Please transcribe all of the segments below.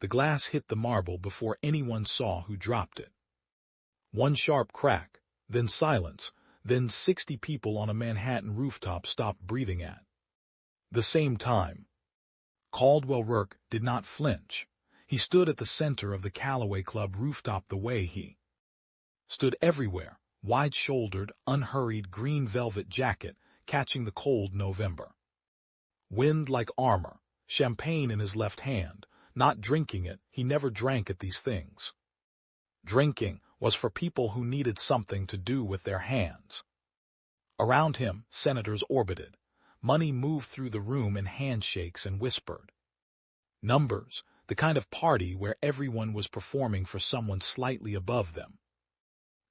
The glass hit the marble before anyone saw who dropped it. One sharp crack, then silence, then 60 people on a Manhattan rooftop stopped breathing at the same time. Caldwell Rourke did not flinch. He stood at the center of the Callaway Club rooftop the way he stood everywhere, wide-shouldered, unhurried green velvet jacket, catching the cold November wind like armor, champagne in his left hand, not drinking it. He never drank at these things. Drinking was for people who needed something to do with their hands. Around him, senators orbited. Money moved through the room in handshakes and whispered numbers, the kind of party where everyone was performing for someone slightly above them.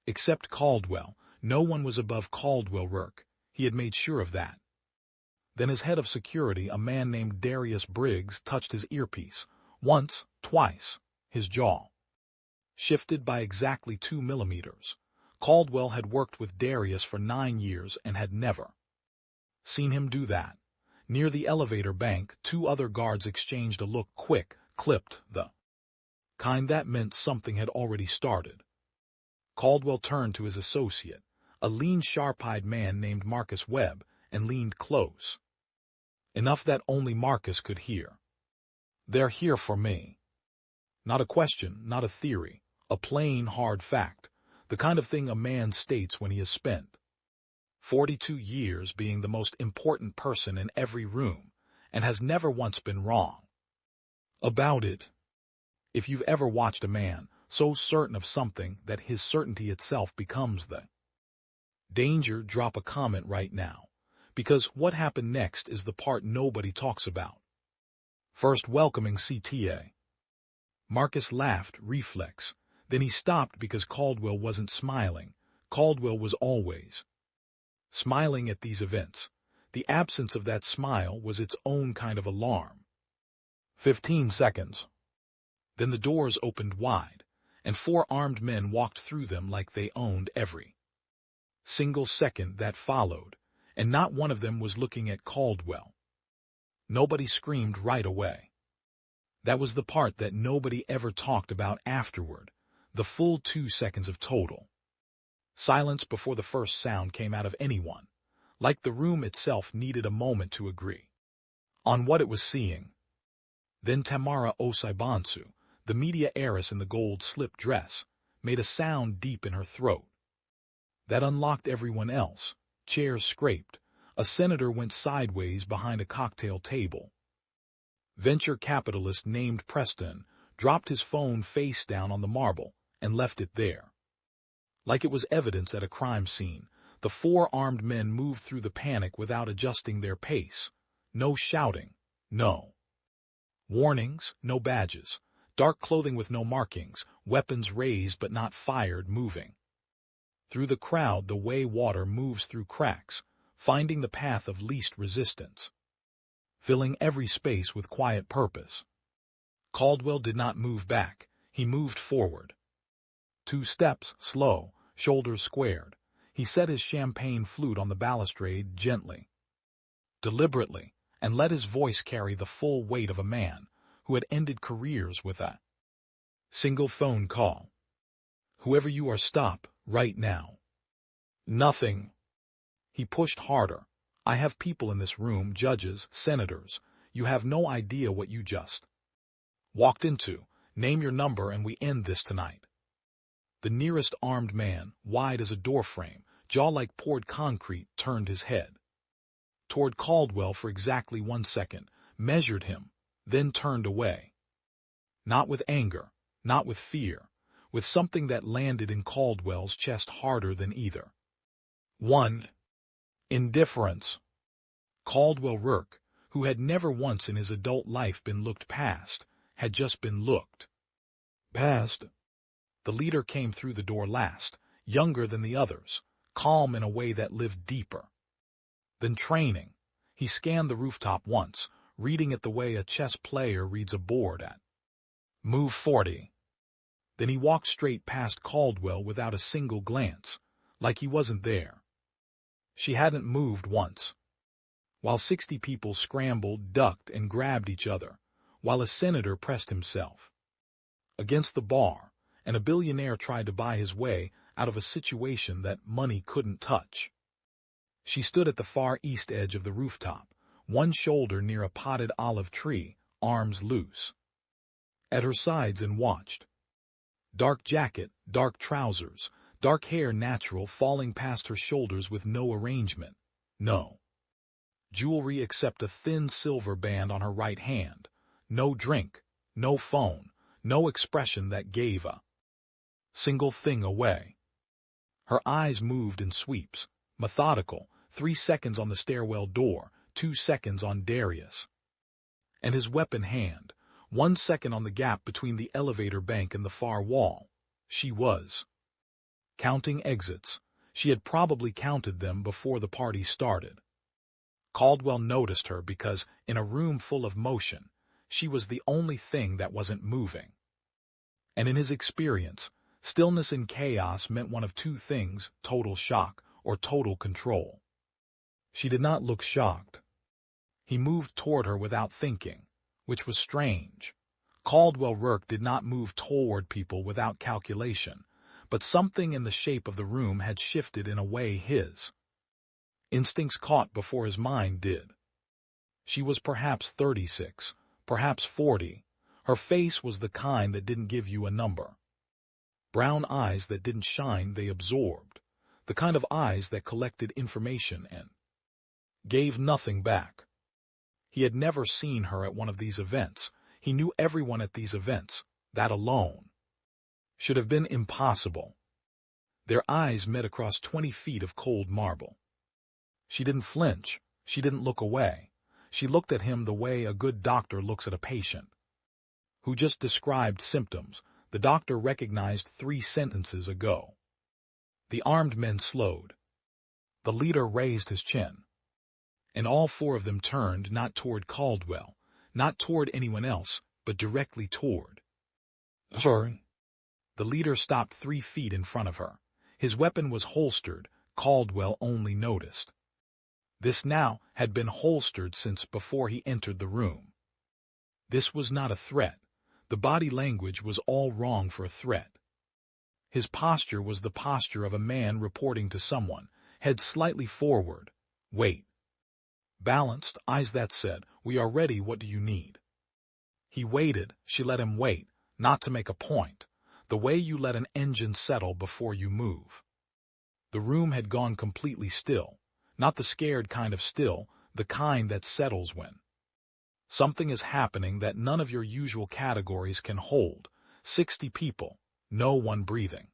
Except Caldwell, no one was above Caldwell Rourke. He had made sure of that. Then as head of security, a man named Darius Briggs touched his earpiece. Once, twice. His jaw shifted by exactly 2 millimeters. Caldwell had worked with Darius for 9 years and had never seen him do that. Near the elevator bank, 2 other guards exchanged a look, quick, clipped, the kind that meant something had already started. Caldwell turned to his associate, a lean, sharp-eyed man named Marcus Webb, and leaned close. Enough that only Marcus could hear. "They're here for me." Not a question, not a theory, a plain, hard fact, the kind of thing a man states when he has spent 42 years being the most important person in every room, and has never once been wrong about it. If you've ever watched a man so certain of something that his certainty itself becomes the danger, drop a comment right now, because what happened next is the part nobody talks about. First, welcoming CTA. Marcus laughed, reflex. Then he stopped because Caldwell wasn't smiling. Caldwell was always smiling at these events. The absence of that smile was its own kind of alarm. 15 seconds. Then the doors opened wide, and 4 armed men walked through them like they owned every single second that followed, and not one of them was looking at Caldwell. Nobody screamed right away. That was the part that nobody ever talked about afterward, the full 2 seconds of total silence before the first sound came out of anyone, like the room itself needed a moment to agree on what it was seeing. Then Tamara Osaibansu, the media heiress in the gold slip dress, made a sound deep in her throat. That unlocked everyone else. Chairs scraped. A senator went sideways behind a cocktail table. Venture capitalist named Preston dropped his phone face down on the marble and left it there. Like it was evidence at a crime scene, the 4 armed men moved through the panic without adjusting their pace. No shouting, no warnings, no badges, dark clothing with no markings, weapons raised but not fired, moving through the crowd the way water moves through cracks, finding the path of least resistance, filling every space with quiet purpose. Caldwell did not move back, he moved forward. 2 steps, slow, shoulders squared. He set his champagne flute on the balustrade gently, deliberately, and let his voice carry the full weight of a man who had ended careers with a single phone call. "Whoever you are, stop, right now." "Nothing." He pushed harder. "I have people in this room, judges, senators. You have no idea what you just walked into. Name your number and we end this tonight." The nearest armed man, wide as a doorframe, jaw like poured concrete, turned his head toward Caldwell for exactly 1 second, measured him, then turned away. Not with anger, not with fear, with something that landed in Caldwell's chest harder than either. 1. Indifference. Caldwell Rourke, who had never once in his adult life been looked past, had just been looked past. The leader came through the door last, younger than the others, calm in a way that lived deeper than training. He scanned the rooftop once, reading it the way a chess player reads a board at move 40. Then he walked straight past Caldwell without a single glance, like he wasn't there. She hadn't moved once. While 60 people scrambled, ducked, and grabbed each other, while a senator pressed himself against the bar, and a billionaire tried to buy his way out of a situation that money couldn't touch. She stood at the far east edge of the rooftop, one shoulder near a potted olive tree, arms loose at her sides, and watched. Dark jacket, dark trousers, dark hair natural falling past her shoulders with no arrangement. No jewelry except a thin silver band on her right hand. No drink, no phone, no expression that gave a single thing away. Her eyes moved in sweeps, methodical, 3 seconds on the stairwell door, 2 seconds on Darius and his weapon hand, 1 second on the gap between the elevator bank and the far wall. She was counting exits. She had probably counted them before the party started. Caldwell noticed her because, in a room full of motion, she was the only thing that wasn't moving. And in his experience, stillness in chaos meant one of two things: total shock or total control. She did not look shocked. He moved toward her without thinking, which was strange. Caldwell Rourke did not move toward people without calculation, but something in the shape of the room had shifted in a way his instincts caught before his mind did. She was perhaps 36, perhaps 40. Her face was the kind that didn't give you a number. Brown eyes that didn't shine, they absorbed. The kind of eyes that collected information and gave nothing back. He had never seen her at one of these events. He knew everyone at these events. That alone should have been impossible. Their eyes met across 20 feet of cold marble. She didn't flinch. She didn't look away. She looked at him the way a good doctor looks at a patient who just described symptoms the doctor recognized 3 sentences ago. The armed men slowed. The leader raised his chin. And all 4 of them turned, not toward Caldwell, not toward anyone else, but directly toward. Sorry. The leader stopped 3 feet in front of her. His weapon was holstered. Caldwell only noticed. This now had been holstered since before he entered the room. This was not a threat. The body language was all wrong for a threat. His posture was the posture of a man reporting to someone, head slightly forward. Wait. Balanced, eyes that said, "We are ready, what do you need?" He waited. She let him wait, not to make a point, the way you let an engine settle before you move. The room had gone completely still, not the scared kind of still, the kind that settles when something is happening that none of your usual categories can hold. 60 people, no one breathing.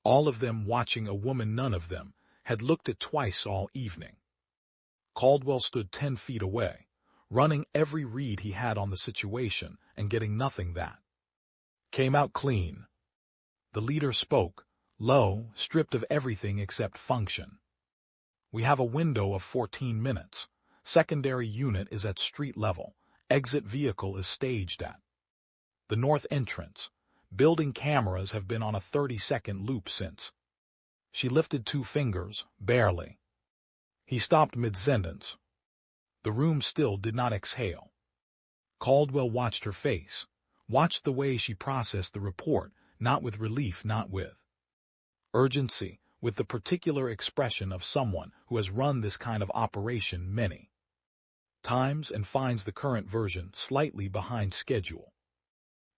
All of them watching a woman none of them had looked at twice all evening. Caldwell stood 10 feet away, running every read he had on the situation and getting nothing that came out clean. The leader spoke, low, stripped of everything except function. "We have a window of 14 minutes. Secondary unit is at street level. Exit vehicle is staged at the north entrance. Building cameras have been on a 30-second loop since." She lifted 2 fingers, barely. He stopped mid-sentence. The room still did not exhale. Caldwell watched her face, watched the way she processed the report, not with relief, not with urgency, with the particular expression of someone who has run this kind of operation many times and finds the current version slightly behind schedule.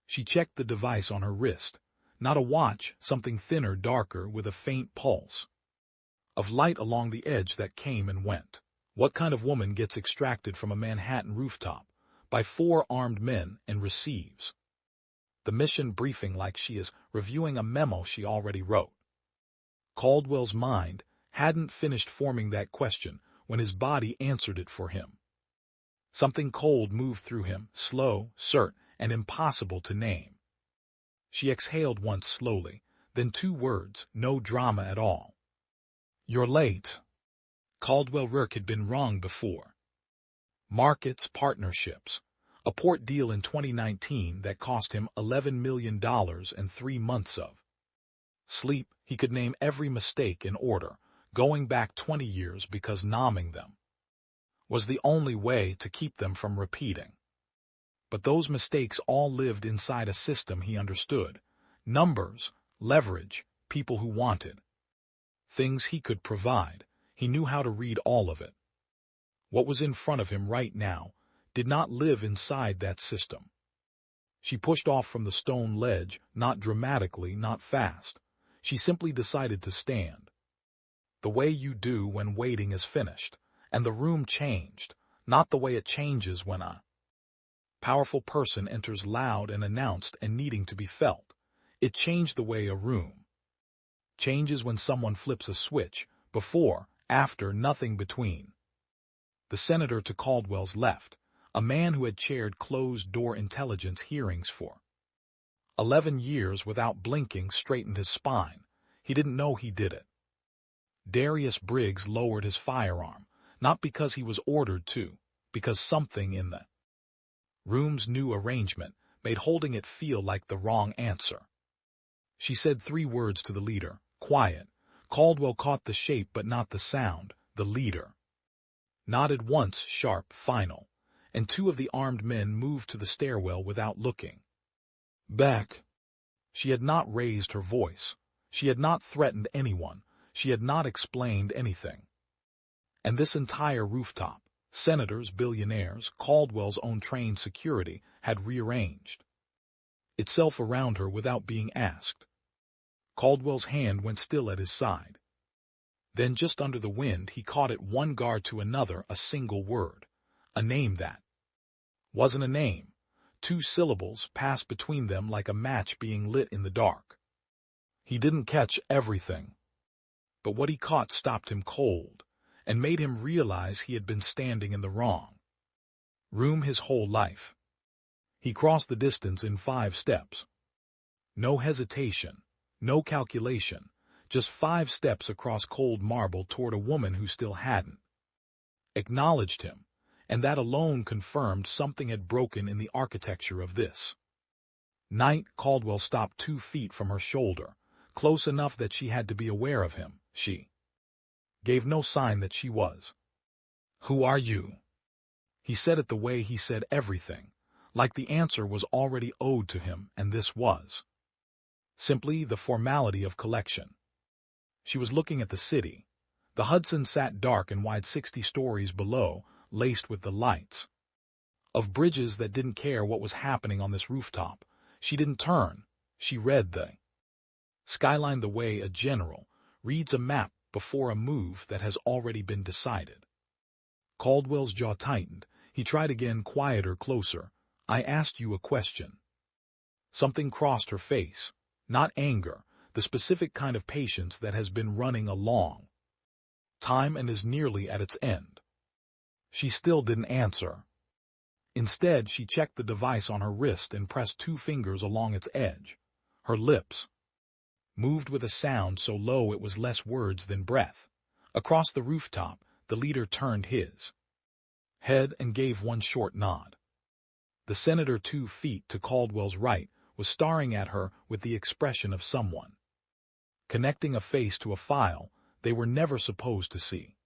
She checked the device on her wrist. Not a watch, something thinner, darker, with a faint pulse of light along the edge that came and went. What kind of woman gets extracted from a Manhattan rooftop by 4 armed men and receives the mission briefing like she is reviewing a memo she already wrote? Caldwell's mind hadn't finished forming that question when his body answered it for him. Something cold moved through him, slow, certain, and impossible to name. She exhaled once slowly, then 2 words, no drama at all. "You're late." Caldwell Rourke had been wrong before. Markets, partnerships. A port deal in 2019 that cost him $11 million and 3 months of sleep. He could name every mistake in order, going back 20 years, because naming them was the only way to keep them from repeating. But those mistakes all lived inside a system he understood. Numbers, leverage, people who wanted. Things he could provide. He knew how to read all of it. What was in front of him right now did not live inside that system. She pushed off from the stone ledge, not dramatically, not fast. She simply decided to stand. The way you do when waiting is finished, and the room changed, not the way it changes when a powerful person enters loud and announced and needing to be felt. It changed the way a room changes when someone flips a switch, before, after, nothing between. The senator to Caldwell's left, a man who had chaired closed-door intelligence hearings for 11 years without blinking, straightened his spine. He didn't know he did it. Darius Briggs lowered his firearm, not because he was ordered to, because something in the room's new arrangement made holding it feel like the wrong answer. She said 3 words to the leader, quiet. Caldwell caught the shape but not the sound. The leader nodded once, sharp, final, and 2 of the armed men moved to the stairwell without looking back. She had not raised her voice. She had not threatened anyone. She had not explained anything. And this entire rooftop, senators, billionaires, Caldwell's own trained security, had rearranged itself around her without being asked. Caldwell's hand went still at his side. Then just under the wind he caught it, one guard to another, a single word. A name that wasn't a name. 2 syllables passed between them like a match being lit in the dark. He didn't catch everything. But what he caught stopped him cold, and made him realize he had been standing in the wrong room his whole life. He crossed the distance in 5 steps. No hesitation, no calculation, just 5 steps across cold marble toward a woman who still hadn't acknowledged him, and that alone confirmed something had broken in the architecture of this night. Caldwell stopped 2 feet from her shoulder, close enough that she had to be aware of him. She gave no sign that she was. "Who are you?" He said it the way he said everything, like the answer was already owed to him, and this was simply the formality of collection. She was looking at the city. The Hudson sat dark and wide 60 stories below, laced with the lights of bridges that didn't care what was happening on this rooftop. She didn't turn. She read the skyline the way a general reads a map before a move that has already been decided. Caldwell's jaw tightened. He tried again, quieter, closer. "I asked you a question." Something crossed her face. Not anger, the specific kind of patience that has been running a long time and is nearly at its end. She still didn't answer. Instead, she checked the device on her wrist and pressed 2 fingers along its edge. Her lips moved with a sound so low it was less words than breath. Across the rooftop, the leader turned his head and gave one short nod. The senator 2 feet to Caldwell's right was staring at her with the expression of someone connecting a face to a file they were never supposed to see.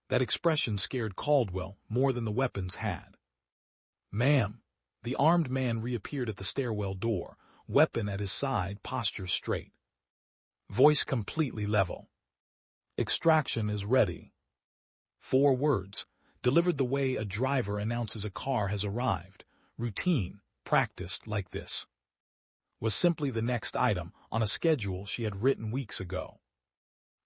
That expression scared Caldwell more than the weapons had. "Ma'am." The armed man reappeared at the stairwell door, weapon at his side, posture straight, voice completely level. "Extraction is ready." 4 words, delivered the way a driver announces a car has arrived, routine, practiced like this, was simply the next item on a schedule she had written weeks ago.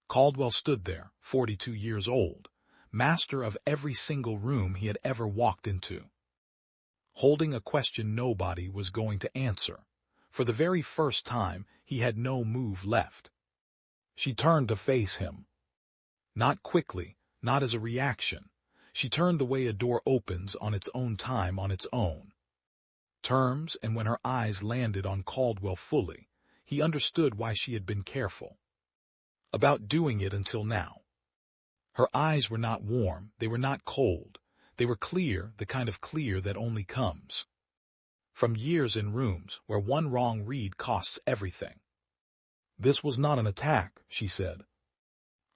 Caldwell stood there, 42 years old, master of every single room he had ever walked into, holding a question nobody was going to answer. For the very first time, he had no move left. She turned to face him. Not quickly, not as a reaction. She turned the way a door opens on its own time, on its own terms, and when her eyes landed on Caldwell fully, he understood why she had been careful about doing it until now. Her eyes were not warm, they were not cold, they were clear, the kind of clear that only comes from years in rooms where one wrong read costs everything. "This was not an attack," she said.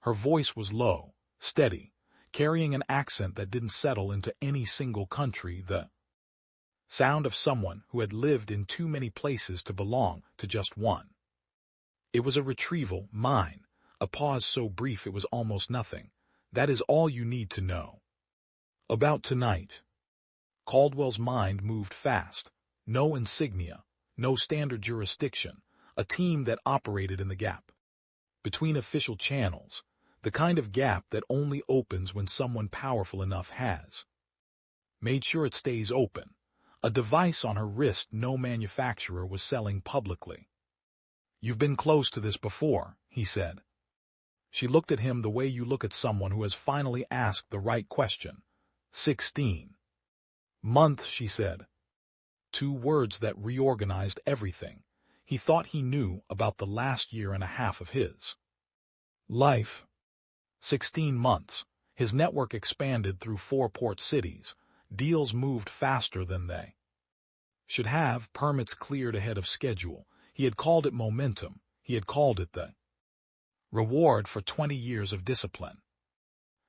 Her voice was low, steady, carrying an accent that didn't settle into any single country. "The Sound of someone who had lived in too many places to belong to just one. It was a retrieval, mine, a pause so brief it was almost nothing. That is all you need to know. About tonight. Caldwell's mind moved fast. No insignia, no standard jurisdiction, a team that operated in the gap between official channels, the kind of gap that only opens when someone powerful enough has made sure it stays open, a device on her wrist no manufacturer was selling publicly. You've been close to this before, he said. She looked at him the way you look at someone who has finally asked the right question. 16 months, she said. 2 words that reorganized everything. He thought he knew about the last year and a half of his life. 16 months. His network expanded through 4 port cities. Deals moved faster than they should have, permits cleared ahead of schedule. He had called it momentum. He had called it the reward for 20 years of discipline.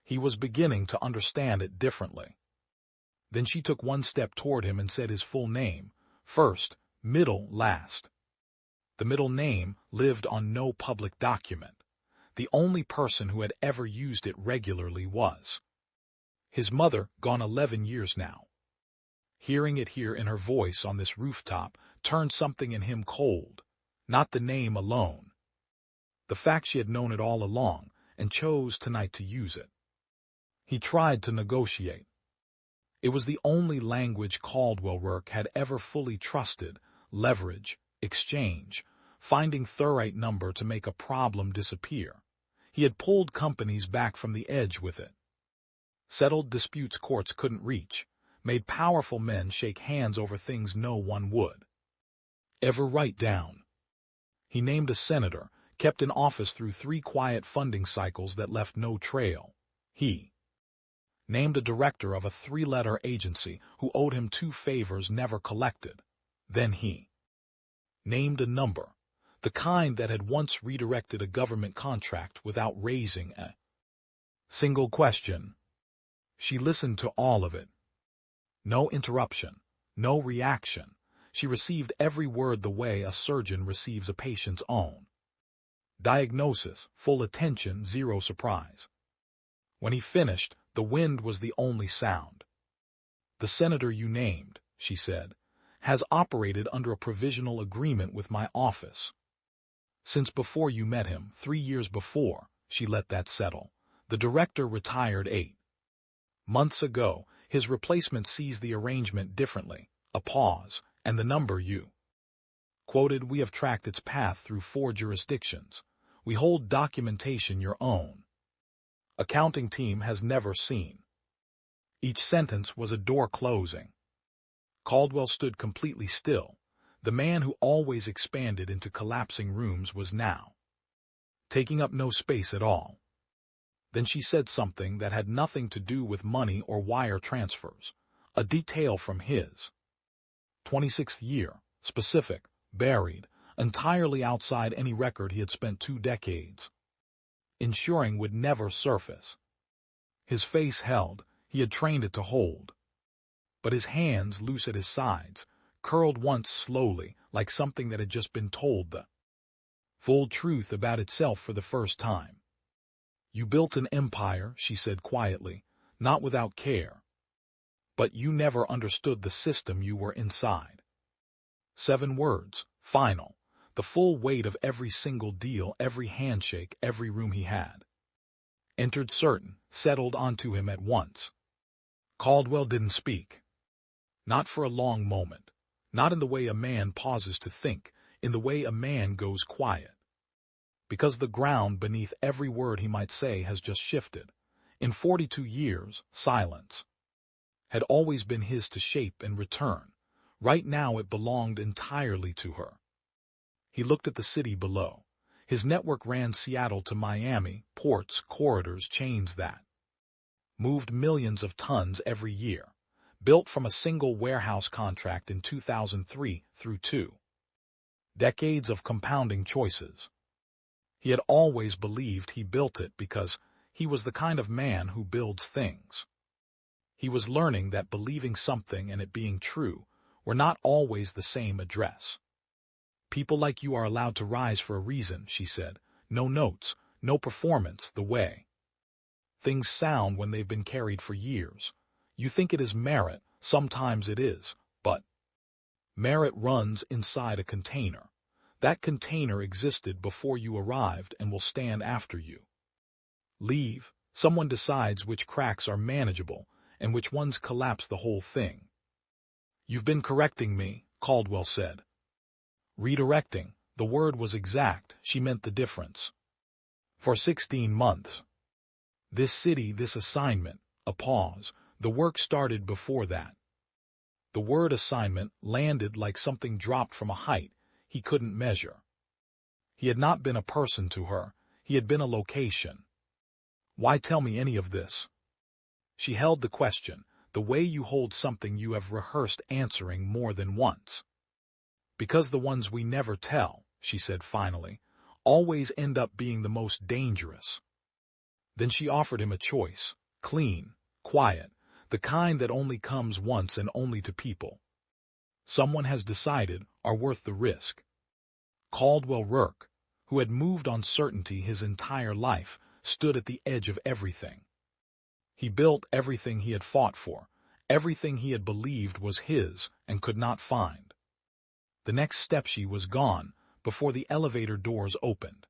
He was beginning to understand it differently. Then she took one step toward him and said his full name, first, middle, last. The middle name lived on no public document. The only person who had ever used it regularly was his mother, gone 11 years now. Hearing it here in her voice on this rooftop turned something in him cold. Not the name alone. The fact she had known it all along and chose tonight to use it. He tried to negotiate. It was the only language Caldwell Rourke had ever fully trusted: leverage, exchange, finding the right number to make a problem disappear. He had pulled companies back from the edge with it. Settled disputes courts couldn't reach, made powerful men shake hands over things no one would ever write down. He named a senator, kept in office through 3 quiet funding cycles that left no trail. He named a director of a 3-letter agency who owed him 2 favors never collected. Then he named a number, the kind that had once redirected a government contract without raising a single question. She listened to all of it. No interruption, no reaction. She received every word the way a surgeon receives a patient's own diagnosis, full attention, zero surprise. When he finished, the wind was the only sound. The senator you named, she said, has operated under a provisional agreement with my office since before you met him, 3 years before. She let that settle. The director retired 8 months ago. His replacement sees the arrangement differently. A pause, and the number you quoted: we have tracked its path through 4 jurisdictions. We hold documentation your own accounting team has never seen. Each sentence was a door closing. Caldwell stood completely still. The man who always expanded into collapsing rooms was now taking up no space at all. Then she said something that had nothing to do with money or wire transfers, a detail from his 26th year, specific, buried, entirely outside any record he had spent 2 decades ensuring would never surface. His face held, he had trained it to hold. But his hands, loose at his sides, curled once slowly, like something that had just been told the full truth about itself for the first time. You built an empire, she said quietly, not without care. But you never understood the system you were inside. 7 words, final, the full weight of every single deal, every handshake, every room he had entered certain, settled onto him at once. Caldwell didn't speak. Not for a long moment. Not in the way a man pauses to think, in the way a man goes quiet. Because the ground beneath every word he might say has just shifted. In 42 years, silence had always been his to shape and return. Right now it belonged entirely to her. He looked at the city below. His network ran Seattle to Miami, ports, corridors, chains that moved millions of tons every year, built from a single warehouse contract in 2003 through 2 decades of compounding choices. He had always believed he built it because he was the kind of man who builds things. He was learning that believing something and it being true We're not always the same address. People like you are allowed to rise for a reason, she said. No notes, no performance, the way things sound when they've been carried for years. You think it is merit, sometimes it is, but merit runs inside a container. That container existed before you arrived and will stand after you. Leave, someone decides which cracks are manageable and which ones collapse the whole thing. You've been correcting me, Caldwell said. Redirecting, the word was exact, she meant the difference. For 16 months. This city, this assignment, a pause, the work started before that. The word assignment landed like something dropped from a height he couldn't measure. He had not been a person to her, he had been a location. Why tell me any of this? She held the question, the way you hold something you have rehearsed answering more than once. Because the ones we never tell, she said finally, always end up being the most dangerous. Then she offered him a choice, clean, quiet, the kind that only comes once and only to people someone has decided are worth the risk. Caldwell Rourke, who had moved on certainty his entire life, stood at the edge of everything. He built everything he had fought for, everything he had believed was his and could not find. The next step she was gone before the elevator doors opened.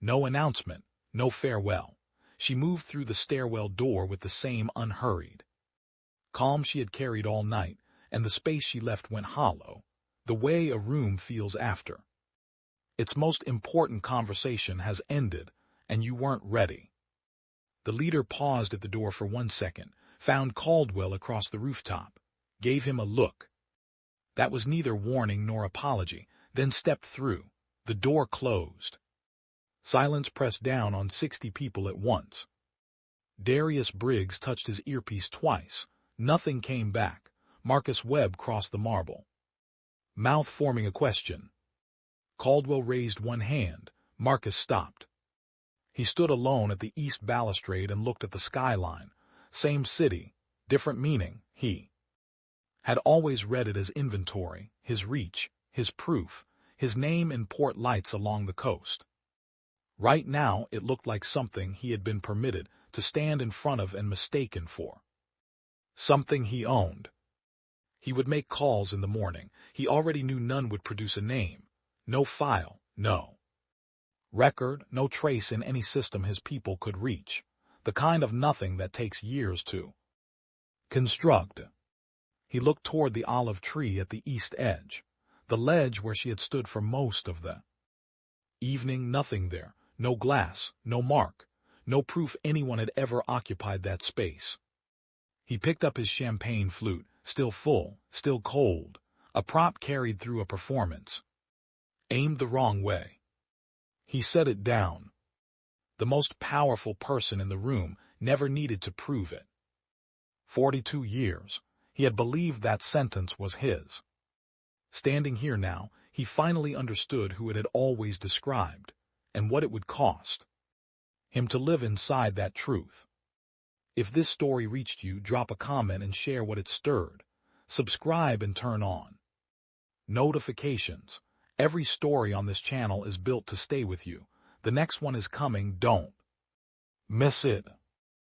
No announcement, no farewell. She moved through the stairwell door with the same unhurried calm she had carried all night, and the space she left went hollow, the way a room feels after its most important conversation has ended, and you weren't ready. The leader paused at the door for 1 second, found Caldwell across the rooftop, gave him a look that was neither warning nor apology, then stepped through. The door closed. Silence pressed down on 60 people at once. Darius Briggs touched his earpiece twice. Nothing came back. Marcus Webb crossed the marble, mouth forming a question. Caldwell raised one hand. Marcus stopped. He stood alone at the east balustrade and looked at the skyline. Same city, different meaning. He had always read it as inventory, his reach, his proof, his name in port lights along the coast. Right now it looked like something he had been permitted to stand in front of and mistaken for something he owned. He would make calls in the morning. He already knew none would produce a name. No file, no record, no trace in any system his people could reach. The kind of nothing that takes years to construct. He looked toward the olive tree at the east edge, the ledge where she had stood for most of the evening. Nothing there, no glass, no mark, no proof anyone had ever occupied that space. He picked up his champagne flute, still full, still cold, a prop carried through a performance. Aimed the wrong way. He set it down. The most powerful person in the room never needed to prove it. 42 years, he had believed that sentence was his. Standing here now, he finally understood who it had always described, and what it would cost him to live inside that truth. If this story reached you, drop a comment and share what it stirred. Subscribe and turn on notifications. Every story on this channel is built to stay with you. The next one is coming, don't miss it.